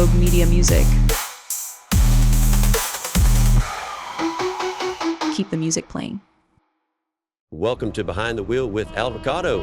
Rogue Media Music. Keep the music playing. Welcome to Behind the Wheel with Alvacado.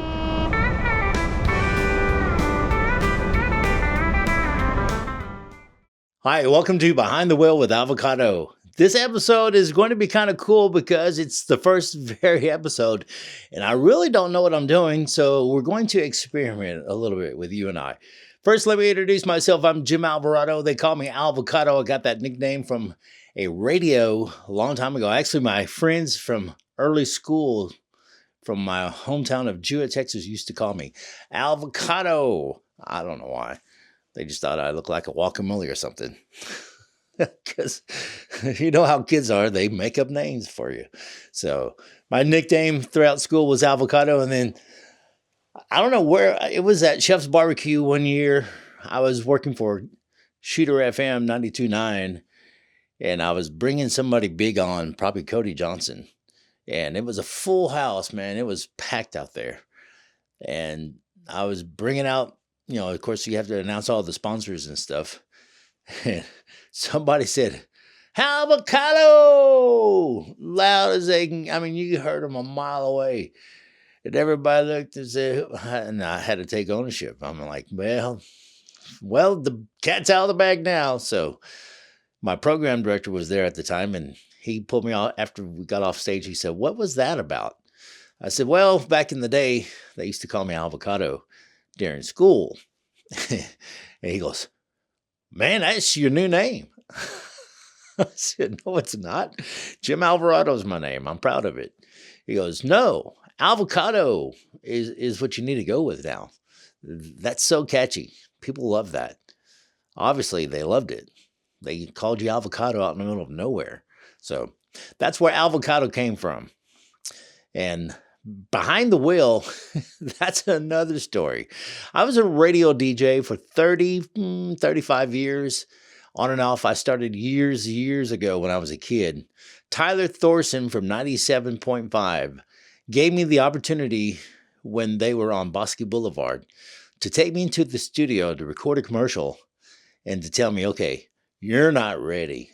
Hi, welcome to Behind the Wheel with Alvacado. This episode is going to be kind of cool because it's the first very episode, and I really don't know what I'm doing, so we're going to experiment a little bit with you and I. First, let me introduce myself. I'm Jim Alvarado. They call me Alvacado. I got that nickname from a radio a long time ago. Actually, my friends from early school from my hometown of Jewett, Texas used to call me Alvacado. I don't know why. They just thought I looked like a guacamole or something. Because you know how kids are, they make up names for you. So my nickname throughout school was Alvacado. And then I don't know where, it was at Chef's Barbecue one year. I was working for Shooter FM 92.9, and I was bringing somebody big on, probably Cody Johnson. And it was a full house, man. It was packed out there. And I was bringing out, you know, of course, you have to announce all the sponsors and stuff. And somebody said, Alvacado! Loud as they can. I mean, you heard them a mile away. And everybody looked and said, and I had to take ownership. I'm like, well, the cat's out of the bag now. So my program director was there at the time, and he pulled me out after we got off stage. He said, what was that about? I said, well, back in the day, they used to call me Alvacado during school. And he goes, man, that's your new name. I said, no, it's not. Jim Alvarado is my name. I'm proud of it. He goes, no, Alvacado is what you need to go with now. That's so catchy. People love that. Obviously, they loved it. They called you Alvacado out in the middle of nowhere. So that's where Alvacado came from. And behind the wheel, that's another story. I was a radio DJ for 35 years, on and off. I started years ago when I was a kid. Tyler Thorson from 97.5 gave me the opportunity when they were on Bosque Boulevard to take me into the studio to record a commercial and to tell me, okay, you're not ready.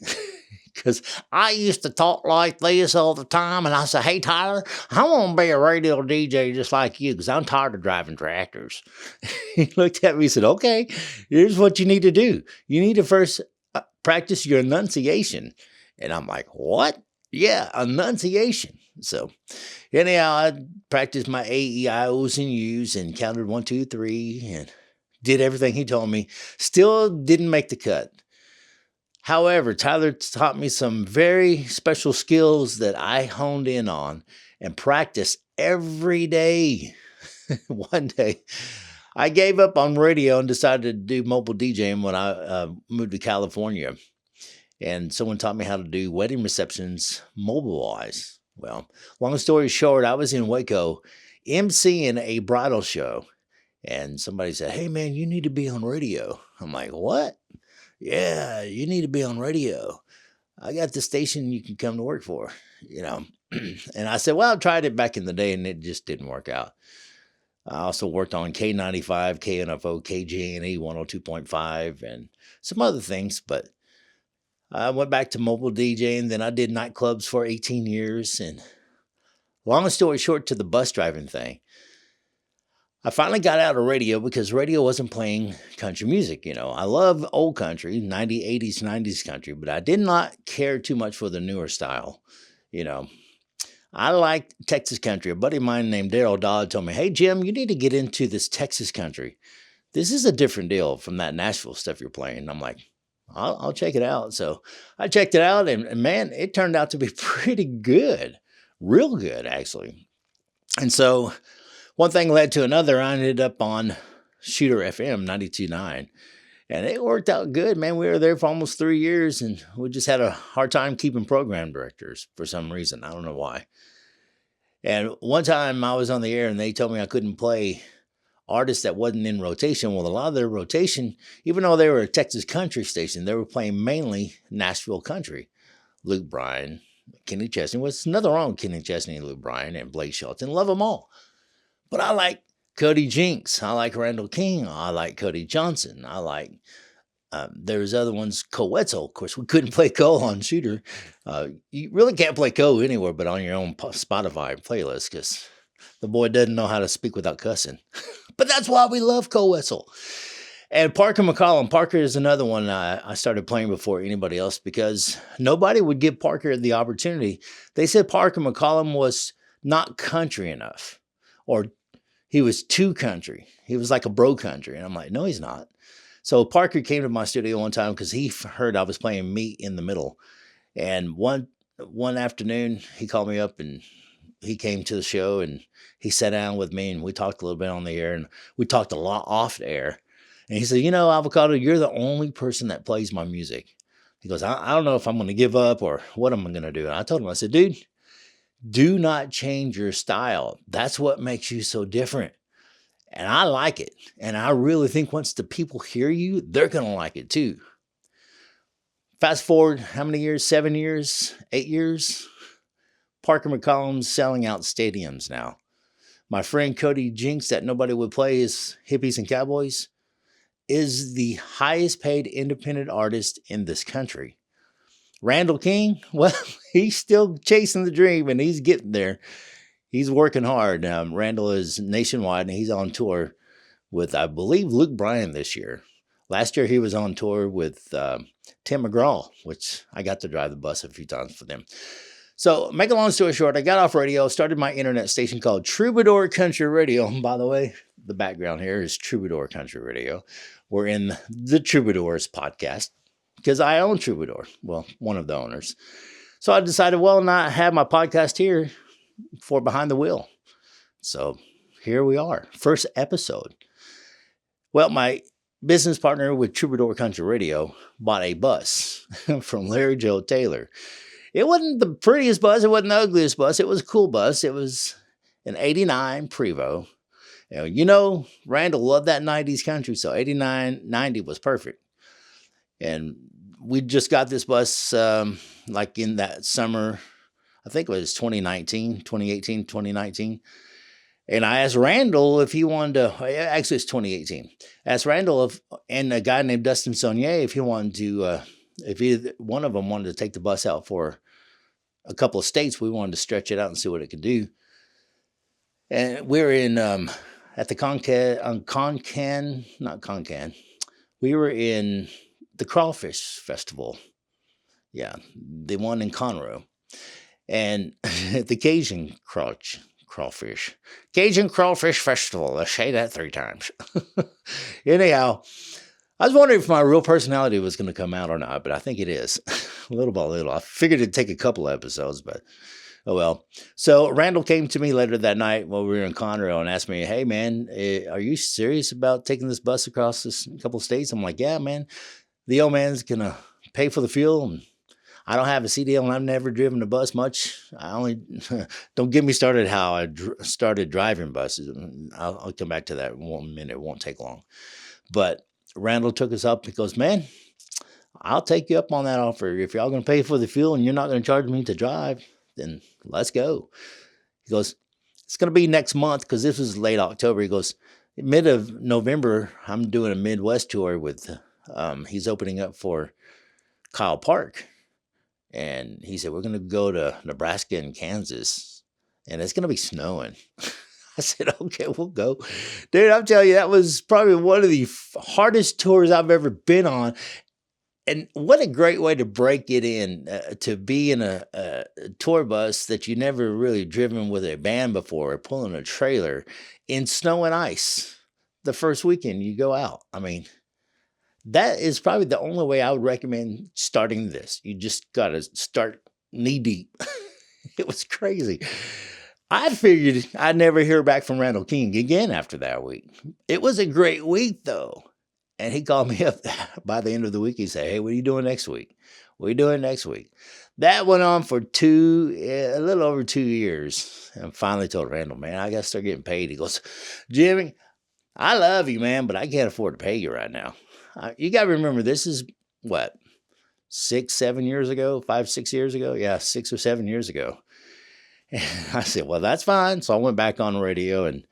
Because I used to talk like this all the time, and I said, hey, Tyler, I want to be a radio DJ just like you because I'm tired of driving tractors. He looked at me and said, okay, here's what you need to do. You need to first practice your enunciation. And I'm like, what? Yeah, enunciation. So anyhow, I practiced my A, E, I, O's, and U's and counted 1, 2, 3 and did everything he told me. Still didn't make the cut. However, Tyler taught me some very special skills that I honed in on and practiced every day. One day, I gave up on radio and decided to do mobile DJing when I moved to California. And someone taught me how to do wedding receptions mobile-wise. Well, long story short, I was in Waco emceeing a bridal show. And somebody said, hey, man, you need to be on radio. I'm like, what? Yeah, you need to be on radio. I got the station you can come to work for, you know. And I said, well, I tried it back in the day and it just didn't work out. I also worked on K95, KNFO, KJNE 102.5 and some other things. But I went back to mobile DJing. Then I did nightclubs for 18 years. And long story short to the bus driving thing. I finally got out of radio because radio wasn't playing country music. You know, I love old country, 80s, 90s country, but I did not care too much for the newer style. You know, I like Texas country. A buddy of mine named Daryl Dodd told me, hey, Jim, you need to get into this Texas country. This is a different deal from that Nashville stuff you're playing. And I'm like, I'll check it out. So I checked it out and man, it turned out to be pretty good, real good, actually. And so one thing led to another. I ended up on Shooter FM 92.9, and it worked out good, man. We were there for almost 3 years, and we just had a hard time keeping program directors for some reason. I don't know why. And one time I was on the air, and they told me I couldn't play artists that wasn't in rotation. Well, a lot of their rotation, even though they were a Texas country station, they were playing mainly Nashville country. Luke Bryan, Kenny Chesney. What's nothing wrong with Kenny Chesney and Luke Bryan and Blake Shelton. Love them all. But I like Cody Jinks. I like Randall King. I like Cody Johnson. I like There was other ones, Coetzel. Of course, we couldn't play Co on Shooter. You really can't play Co anywhere but on your own Spotify playlist because the boy doesn't know how to speak without cussing. But that's why we love Coetzel. And Parker McCollum. Parker is another one I started playing before anybody else because nobody would give Parker the opportunity. They said Parker McCollum was not country enough, or he was too country. He was like a bro country. And I'm like, no, he's not. So Parker came to my studio one time because he heard I was playing Meet in the Middle. And one afternoon, he called me up and he came to the show and he sat down with me and we talked a little bit on the air and we talked a lot off the air. And he said, you know, Alvacado, you're the only person that plays my music. He goes, I don't know if I'm going to give up or what am I going to do. And I told him, I said, dude, do not change your style. That's what makes you so different. And I like it. And I really think once the people hear you, they're going to like it too. Fast forward, how many years? 7 years? 8 years? Parker McCollum's selling out stadiums now. My friend Cody Jinks, that nobody would play his Hippies and Cowboys, is the highest paid independent artist in this country. Randall King, well, he's still chasing the dream and he's getting there. He's working hard. Randall is nationwide and he's on tour with, I believe, Luke Bryan this year. Last year he was on tour with Tim McGraw, which I got to drive the bus a few times for them. So make a long story short, I got off radio, started my internet station called Troubadour Country Radio. And by the way, the background here is Troubadour Country Radio. We're in the Troubadours podcast because I own Troubadour. Well, one of the owners. So I decided, well, not have my podcast here for Behind the Wheel. So here we are, first episode. Well, my business partner with Troubadour Country Radio bought a bus from Larry Joe Taylor. It wasn't the prettiest bus. It wasn't the ugliest bus. It was a cool bus. It was an 89 Prevost. You know, Randall loved that 90s country, so 89, 90 was perfect. And we just got this bus like in that summer, I think it was 2018, 2019. And I asked Randall if he wanted to, actually it's 2018. I asked Randall and a guy named Dustin Saunier if he wanted to, if either one of them wanted to take the bus out for a couple of states. We wanted to stretch it out and see what it could do. And we're in, at the we were in the Crawfish Festival. Yeah, the one in Conroe. And the Cajun Crawfish Festival. Let's say that 3 times. Anyhow, I was wondering if my real personality was going to come out or not, but I think it is. Little by little. I figured it'd take a couple of episodes, but oh well. So Randall came to me later that night while we were in Conroe and asked me, hey man, are you serious about taking this bus across this couple of states? I'm like, yeah, man. The old man's going to pay for the fuel and I don't have a CDL and I've never driven a bus much. Don't get me started how I started driving buses. I'll come back to that in 1 minute. It won't take long. But Randall took us up. He goes, man, I'll take you up on that offer. If y'all going to pay for the fuel and you're not going to charge me to drive, then let's go. He goes, it's going to be next month because this was late October. He goes, mid of November, I'm doing a Midwest tour with, he's opening up for Kyle Park. And he said, we're going to go to Nebraska and Kansas, and it's going to be snowing. I said, okay, we'll go. Dude, I'm telling you, that was probably one of the hardest tours I've ever been on. And what a great way to break it in, to be in a tour bus that you never really driven with a band before, or pulling a trailer in snow and ice. The first weekend you go out. I mean, that is probably the only way I would recommend starting this. You just got to start knee deep. It was crazy. I figured I'd never hear back from Randall King again after that week. It was a great week, though. And he called me up by the end of the week. He said, hey, what are you doing next week? What are you doing next week? That went on for a little over 2 years. And finally told Randall, man, I got to start getting paid. He goes, Jimmy, I love you, man, but I can't afford to pay you right now. You got to remember, this is what, 6, 7 years ago, 5, 6 years ago? Yeah, 6 or 7 years ago. And I said, well, that's fine. So I went back on the radio and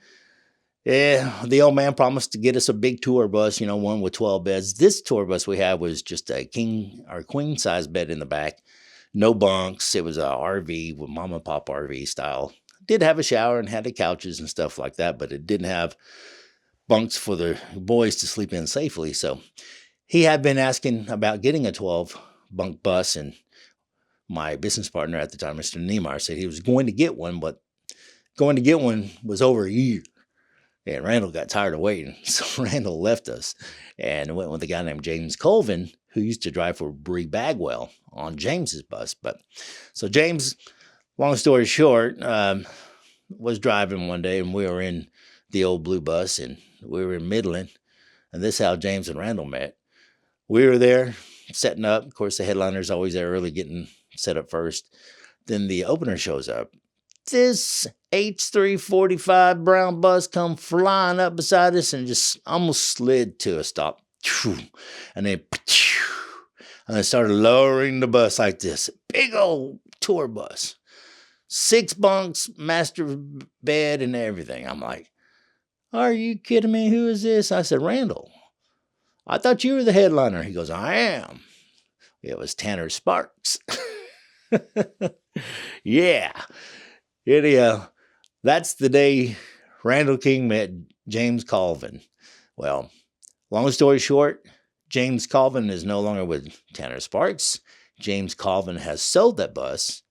Yeah, the old man promised to get us a big tour bus, one with 12 beds. This tour bus we had was just a king or queen size bed in the back. No bunks. It was a RV with mom and pop RV style. Did have a shower and had the couches and stuff like that, but it didn't have bunks for the boys to sleep in safely. So he had been asking about getting a 12 bunk bus, and my business partner at the time, Mr. Niemeyer, said he was going to get one, but going to get one was over a year. And Randall got tired of waiting. So Randall left us and went with a guy named James Colvin, who used to drive for Bree Bagwell on James's bus. But so James, long story short, was driving one day, and we were in the old blue bus, and we were in Midland. And this is how James and Randall met. We were there setting up. Of course, the headliner's always there early, getting set up first. Then the opener shows up. This H345 brown bus come flying up beside us and just almost slid to a stop. And then started lowering the bus like this. Big old tour bus. 6 bunks, master bed, and everything. I'm like, are you kidding me? Who is this? I said, Randall, I thought you were the headliner. He goes, I am. It was Tanner Sparks. Yeah. Anyhow, that's the day Randall King met James Colvin. Well, long story short, James Colvin is no longer with Tanner Sparks. James Colvin has sold that bus,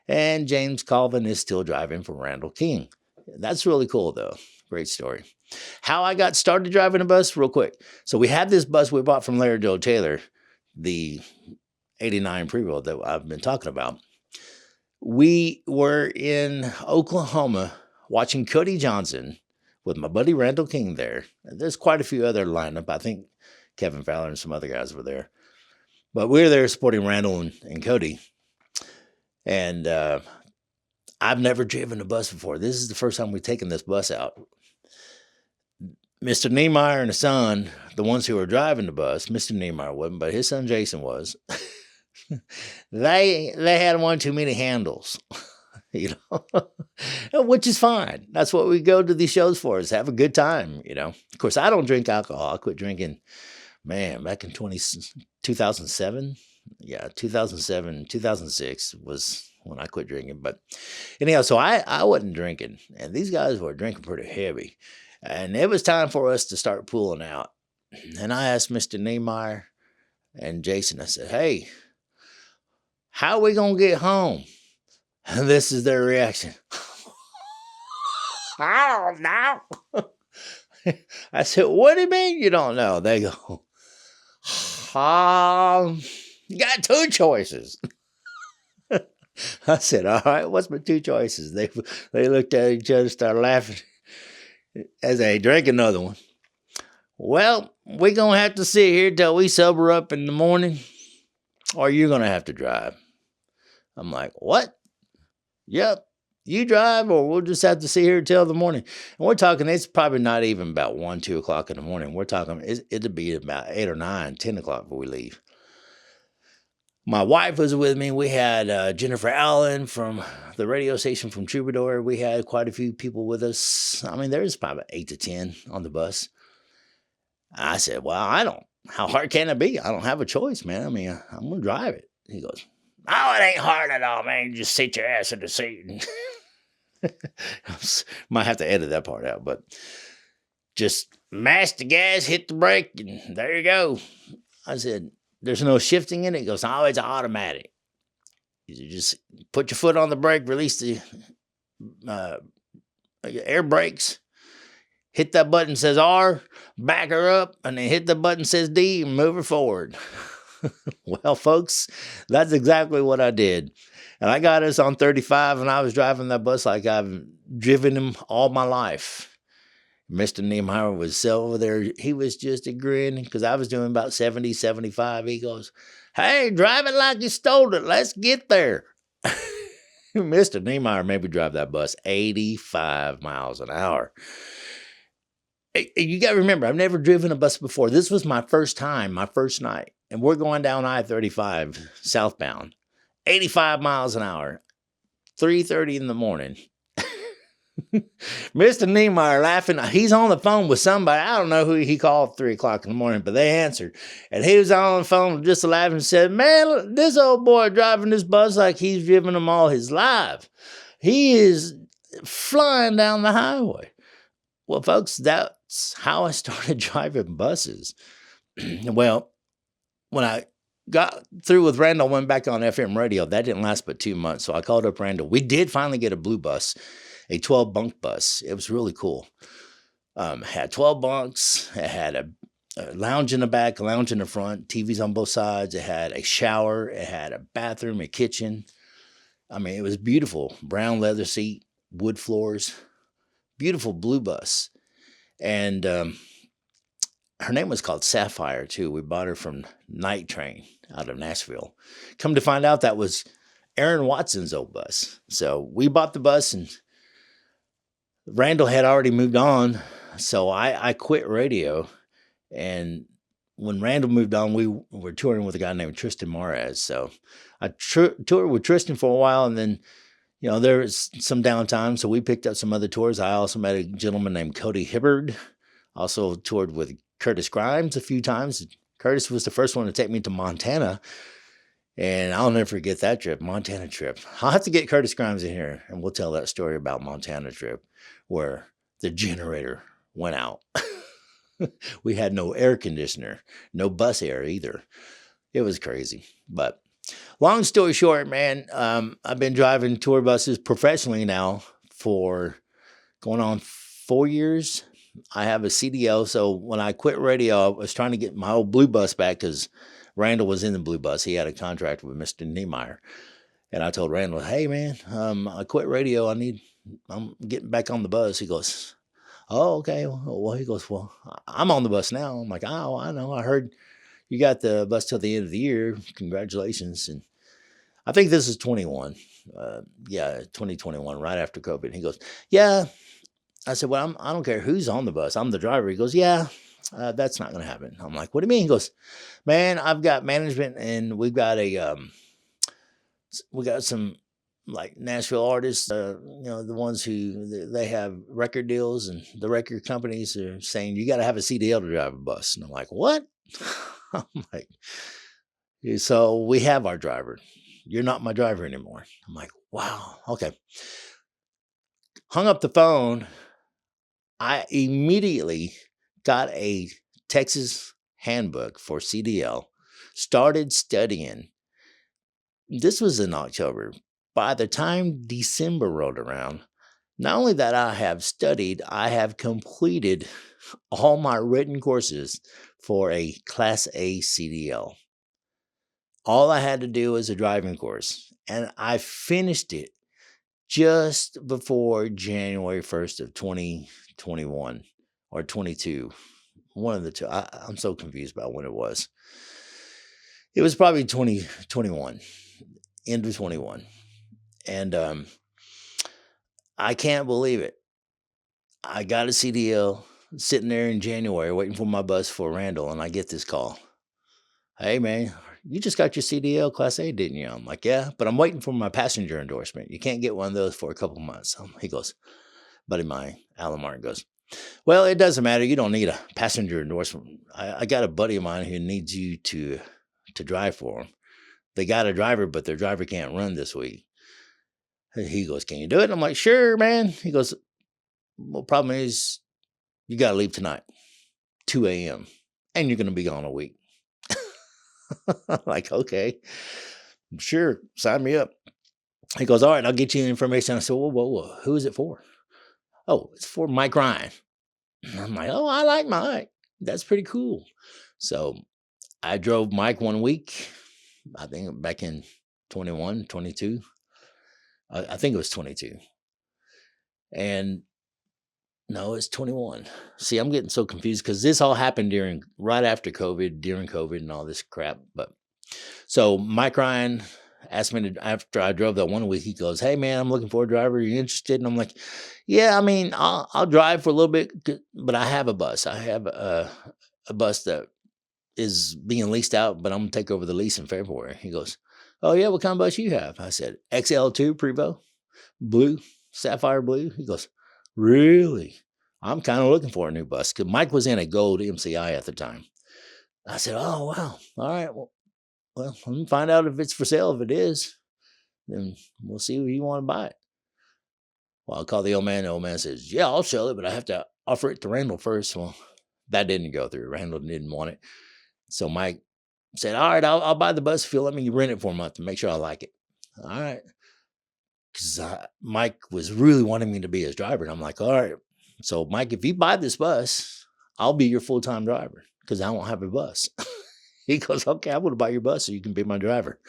and James Colvin is still driving for Randall King. That's really cool, though. Great story. How I got started driving a bus, real quick. So we had this bus we bought from Larry Joe Taylor, the 89 pre-roll that I've been talking about. We were in Oklahoma watching Cody Johnson with my buddy Randall King there. There's quite a few other lineup. I think Kevin Fowler and some other guys were there. But we were there supporting Randall and Cody. And I've never driven a bus before. This is the first time we've taken this bus out. Mr. Niemeyer and his son, the ones who were driving the bus, Mr. Niemeyer wasn't, but his son Jason was. They had one too many handles, which is fine. That's what we go to these shows for, is have a good time, Of course, I don't drink alcohol. I quit drinking, back in 2007. Yeah, 2007, 2006 was when I quit drinking. But anyhow, so I wasn't drinking, and these guys were drinking pretty heavy. And it was time for us to start pulling out. And I asked Mr. Niemeyer and Jason, I said, hey, how are we going to get home? And this is their reaction. I don't know. I said, what do you mean you don't know? They go, you got 2 choices. I said, all right, what's my 2 choices? They looked at each other, started laughing as they drank another one. Well, we're going to have to sit here till we sober up in the morning, or you're going to have to drive. I'm like, what? Yep, you drive, or we'll just have to sit here till the morning. And we're talking, it's probably not even about 1, 2 o'clock in the morning. We're talking, it'll be about 8 or 9, 10 o'clock before we leave. My wife was with me. We had Jennifer Allen from the radio station from Troubadour. We had quite a few people with us. I mean, there's probably 8 to 10 on the bus. I said, well, how hard can it be? I don't have a choice, man. I mean, I'm going to drive it. He goes, oh, it ain't hard at all, man. You just sit your ass in the seat. Might have to edit that part out, but just mash the gas, hit the brake, and there you go. I said, there's no shifting in it. He goes, oh, it's automatic. You just put your foot on the brake, release the air brakes, hit that button says R, back her up, and then hit the button says D and move her forward. Well, folks, that's exactly what I did. And I got us on 35, and I was driving that bus like I've driven him all my life. Mr. Niemeyer was over there. He was just a grin because I was doing about 70, 75. He goes, hey, drive it like you stole it. Let's get there. Mr. Niemeyer made me drive that bus 85 miles an hour. You got to remember, I've never driven a bus before. This was my first time, my first night. And we're going down I-35 southbound, 85 miles an hour, 3:30 in the morning. Mr. Niemeyer laughing. He's on the phone with somebody. I don't know who he called at 3 o'clock in the morning, but they answered. And he was on the phone just laughing and said, man, this old boy driving this bus like he's driven them all his life. He is flying down the highway. Well, folks, that's how I started driving buses. Well, when I got through with Randall, went back on FM radio. That didn't last but 2 months. So I called up Randall. We did finally get a blue bus, a 12 bunk bus. It was really cool. Had 12 bunks. It had a lounge in the back, a lounge in the front, TVs on both sides. It had a shower. It had a bathroom, a kitchen. I mean, it was beautiful. Brown leather seat, wood floors, beautiful blue bus. And her name was called Sapphire, too. We bought her from Night Train out of Nashville. Come to find out, that was Aaron Watson's old bus. So we bought the bus, and Randall had already moved on. So I quit radio. And when Randall moved on, we were touring with a guy named Tristan Moraz. So I toured with Tristan for a while, and then, you know, there was some downtime. So we picked up some other tours. I also met a gentleman named Cody Hibbard. Also toured with Curtis Grimes a few times. Curtis was the first one to take me to Montana. And I'll never forget that trip, Montana trip. I'll have to get Curtis Grimes in here, and we'll tell that story about Montana trip where the generator went out. We had no air conditioner, no bus air either. It was crazy. But long story short, man, I've been driving tour buses professionally now for going on 4 years. I have a CDL, so when I quit radio, I was trying to get my old blue bus back because Randall was in the blue bus. He had a contract with Mr. Niemeyer. And I told Randall, hey, man, I quit radio. I'm getting back on the bus. He goes, oh, okay. Well, he goes, well, I'm on the bus now. I'm like, oh, I know. I heard you got the bus till the end of the year. Congratulations. And I think this is 21. 2021, right after COVID. He goes, yeah. I said, well, I don't care who's on the bus. I'm the driver. He goes, yeah, that's not going to happen. I'm like, what do you mean? He goes, man, I've got management, and we've got we got some like Nashville artists, the ones who they have record deals, and the record companies are saying, you got to have a CDL to drive a bus. And I'm like, what? I'm like, so we have our driver. You're not my driver anymore. I'm like, wow. Okay. Hung up the phone. I immediately got a Texas handbook for CDL, started studying. This was in October. By the time December rolled around, not only that I have studied, I have completed all my written courses for a Class A CDL. All I had to do was a driving course, and I finished it just before January 1st of 2021 or 22. One of the two. I'm so confused about when it was. It was probably 2021, end of 21. And I can't believe it. I got a CDL sitting there in January waiting for my bus for Randall, and I get this call. Hey, man, you just got your CDL Class A, didn't you? I'm like, yeah, but I'm waiting for my passenger endorsement. You can't get one of those for a couple months. He goes, buddy of mine, Alan Martin, goes, well, it doesn't matter. You don't need a passenger endorsement. I got a buddy of mine who needs you to drive for him. They got a driver, but their driver can't run this week. He goes, can you do it? I'm like, sure, man. He goes, well, problem is you got to leave tonight, 2 a.m., and you're going to be gone a week. I'm like, okay, sure, sign me up. He goes, all right, I'll get you the information. I said, whoa, who is it for? Oh, it's for Mike Ryan. I'm like, oh, I like Mike. That's pretty cool. So I drove Mike 1 week, I think back in 21, 22. I think it was 22. And no, it's 21. See, I'm getting so confused because this all happened right after COVID, during COVID and all this crap. But so Mike Ryan asked me to, after I drove that 1 week, he goes, hey, man, I'm looking for a driver. Are you interested? And I'm like, yeah, I mean, I'll drive for a little bit, but I have a bus. I have a bus that is being leased out, but I'm going to take over the lease in February. He goes, oh, yeah, what kind of bus you have? I said, XL2 Prevo, blue, sapphire blue. He goes, Really? I'm kind of looking for a new bus because Mike was in a gold MCI at the time. I said, oh, wow. All right. Well, let me find out if it's for sale. If it is, then we'll see if you want to buy it. Well, I called the old man. The old man says, yeah, I'll sell it, but I have to offer it to Randall first. Well, that didn't go through. Randall didn't want it. So Mike said, all right, I'll buy the bus if you'll let me rent it for a month to make sure I like it. All right. Because Mike was really wanting me to be his driver. And I'm like, all right. So, Mike, if you buy this bus, I'll be your full-time driver because I won't have a bus. He goes, okay, I'm going to buy your bus so you can be my driver.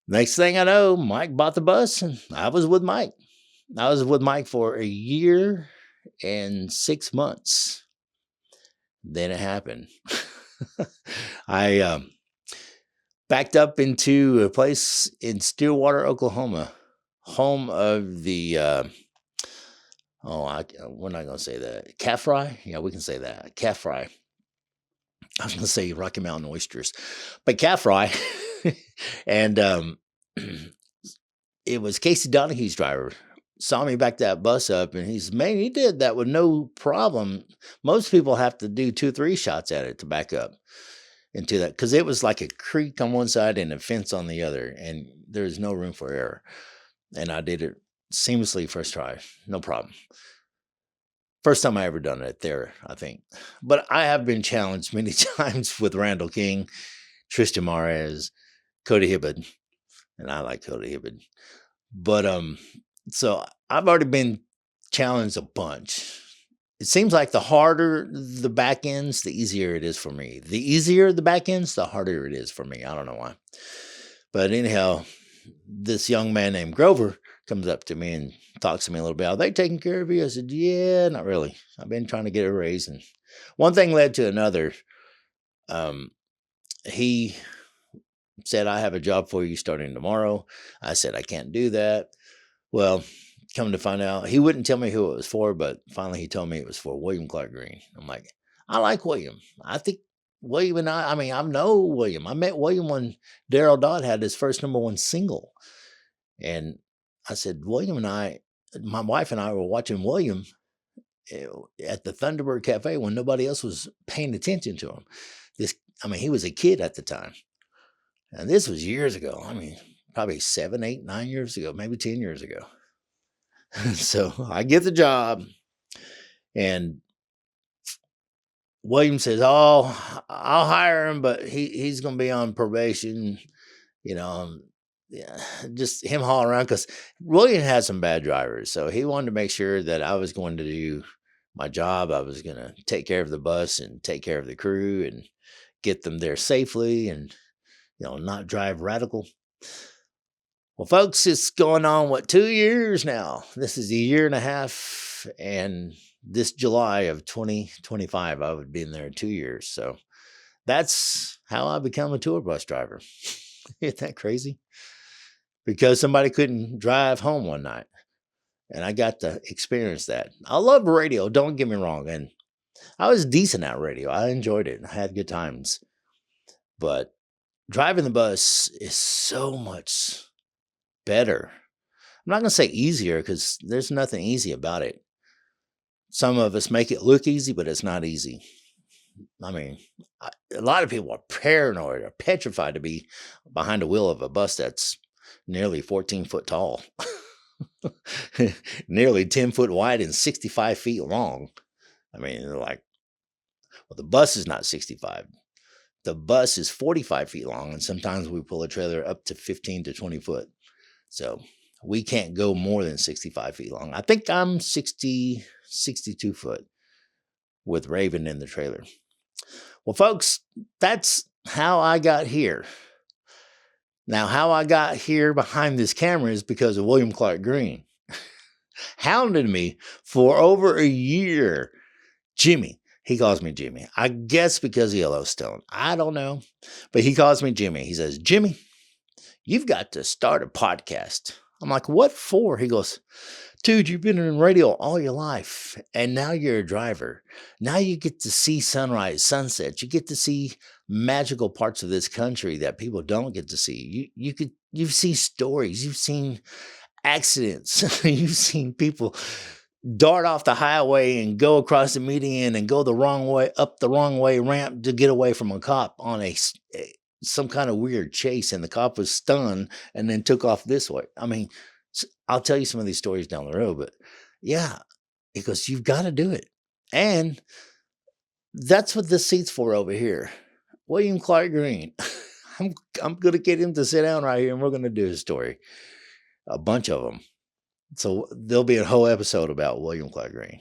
Next thing I know, Mike bought the bus and I was with Mike. I was with Mike for a year and 6 months. Then it happened. I backed up into a place in Stillwater, Oklahoma, home of the, we're not going to say that. Calf fry? Yeah, we can say that. Calf fry. I was going to say Rocky Mountain oysters, but calf fry. And it was Casey Donahue's driver. Saw me back that bus up, and he did that with no problem. Most people have to do 2-3 shots at it to back up into that because it was like a creek on one side and a fence on the other, and there's no room for error. And I did it seamlessly first try, no problem. First time I ever done it there, I think. But I have been challenged many times with Randall King, Tristan Mares, Cody Hibbard, and I like Cody Hibbard. But so I've already been challenged a bunch. It seems like the harder the back ends, the easier it is for me. The easier the back ends, the harder it is for me. I don't know why. But anyhow, this young man named Grover comes up to me and talks to me a little bit. Are they taking care of you? I said, yeah, not really. I've been trying to get a raise. And one thing led to another. He said, I have a job for you starting tomorrow. I said, I can't do that. Well, come to find out, he wouldn't tell me who it was for, but finally he told me it was for William Clark Green. I'm like, I like William. I think William and I know William. I met William when Daryl Dodd had his first #1 single. And I said, William and I, my wife and I were watching William at the Thunderbird Cafe when nobody else was paying attention to him. He was a kid at the time. And this was years ago. Probably 7, 8, 9 years ago, maybe 10 years ago. So I get the job, and William says, oh, I'll hire him, but he's going to be on probation, just him hauling around because William had some bad drivers. So he wanted to make sure that I was going to do my job. I was going to take care of the bus and take care of the crew and get them there safely and, not drive radical. Well, folks, it's going on, 2 years now? This is a year and a half, and this July of 2025, I would be in there 2 years. So that's how I become a tour bus driver. Isn't that crazy? Because somebody couldn't drive home one night, and I got to experience that. I love radio, don't get me wrong, and I was decent at radio. I enjoyed it. I had good times. But driving the bus is so much better. I'm not going to say easier because there's nothing easy about it. Some of us make it look easy, but it's not easy. A lot of people are paranoid or petrified to be behind the wheel of a bus that's nearly 14 foot tall, nearly 10 foot wide and 65 feet long. They're like, well, the bus is not 65. The bus is 45 feet long, and sometimes we pull a trailer up to 15 to 20 foot. So we can't go more than 65 feet long. I think I'm 62 foot with Raven in the trailer. Well, folks, that's how I got here. Now, how I got here behind this camera is because of William Clark Green. Hounded me for over a year. Jimmy. He calls me Jimmy. I guess because of Yellowstone. I don't know. But he calls me Jimmy. He says, Jimmy, you've got to start a podcast. I'm like, what for? He goes, dude, you've been in radio all your life, and now you're a driver. Now you get to see sunrise, sunsets. You get to see magical parts of this country that people don't get to see. You've seen stories. You've seen accidents. You've seen people dart off the highway and go across the median and go the wrong way, up the wrong way ramp to get away from a cop on some kind of weird chase, and the cop was stunned and then took off this way. I mean, I'll tell you some of these stories down the road, but yeah, he goes, you've got to do it. And that's what this seat's for over here. William Clark Green. I'm going to get him to sit down right here, and we're going to do his story. A bunch of them. So there'll be a whole episode about William Clark Green.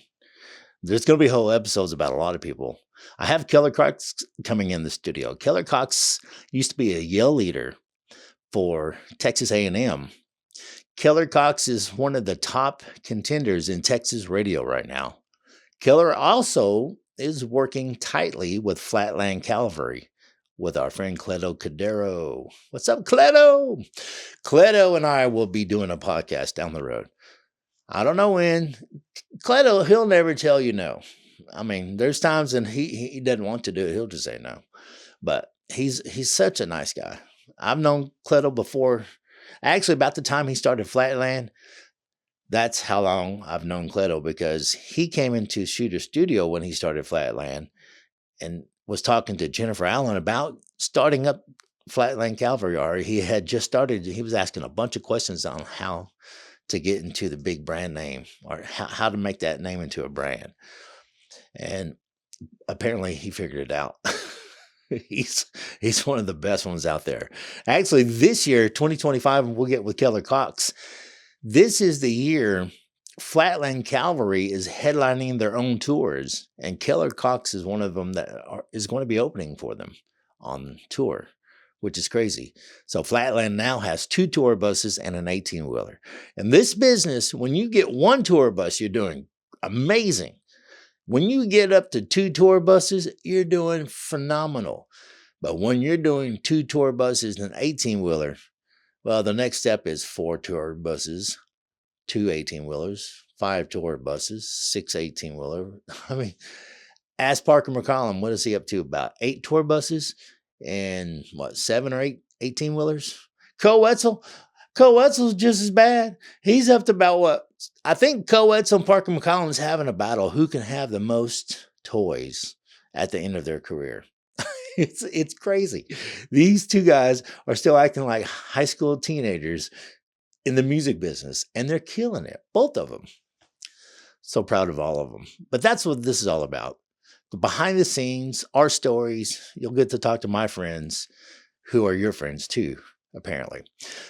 There's going to be whole episodes about a lot of people. I have Keller Cox coming in the studio. Keller Cox used to be a Yale leader for Texas A&M. Keller Cox is one of the top contenders in Texas radio right now. Keller also is working tightly with Flatland Cavalry with our friend Cleto Cadero. What's up, Cleto? Cleto and I will be doing a podcast down the road. I don't know when. Cleto, he'll never tell you no. I mean, there's times when he doesn't want to do it. He'll just say no. But he's such a nice guy. I've known Cleto before. Actually, about the time he started Flatland, that's how long I've known Cleto, because he came into Shooter Studio when he started Flatland and was talking to Jennifer Allen about starting up Flatland Cavalry. Or he had just started. He was asking a bunch of questions on how to get into the big brand name, or how to make that name into a brand. And apparently he figured it out. He's one of the best ones out there. Actually, this year, 2025, we'll get with Keller Cox. This is the year Flatland Cavalry is headlining their own tours, and Keller Cox is one of them that is going to be opening for them on tour, which is crazy. So Flatland now has 2 tour buses and an 18-wheeler. In this business, when you get 1 tour bus, you're doing amazing. When you get up to 2 tour buses, you're doing phenomenal. But when you're doing 2 tour buses and an 18-wheeler, well, the next step is 4 tour buses, 2 18-wheelers, 5 tour buses, 6 18-wheeler. I mean, ask Parker McCollum, what is he up to? About 8 tour buses and 7 or 8 18-wheelers? Co Wetzel's just as bad. He's up to about what? I think Co Wetzel and Parker McCollum's having a battle who can have the most toys at the end of their career. It's crazy. These 2 guys are still acting like high school teenagers in the music business, and they're killing it. Both of them. So proud of all of them. But that's what this is all about. The behind the scenes, our stories. You'll get to talk to my friends who are your friends too, apparently.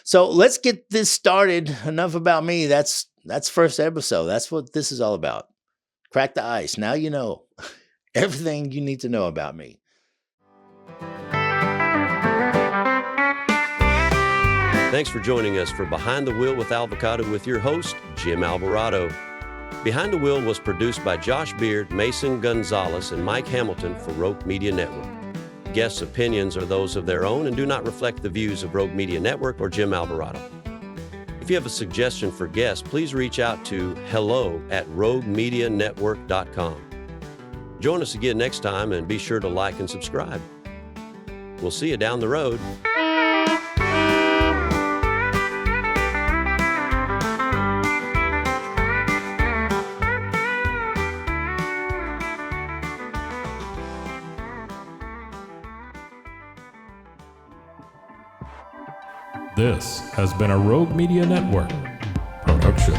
So let's get this started. Enough about me. That's first episode. That's what this is all about. Crack the ice. Now you know everything you need to know about me. Thanks for joining us for Behind the Wheel with Alvacado with your host, Jim Alvarado. Behind the Wheel was produced by Josh Beard, Mason Gonzalez, and Mike Hamilton for Rogue Media Network. Guests' opinions are those of their own and do not reflect the views of Rogue Media Network or Jim Alvarado. If you have a suggestion for guests, please reach out to hello@roguemedianetwork.com. Join us again next time, and be sure to like and subscribe. We'll see you down the road. This has been a Rogue Media Network production.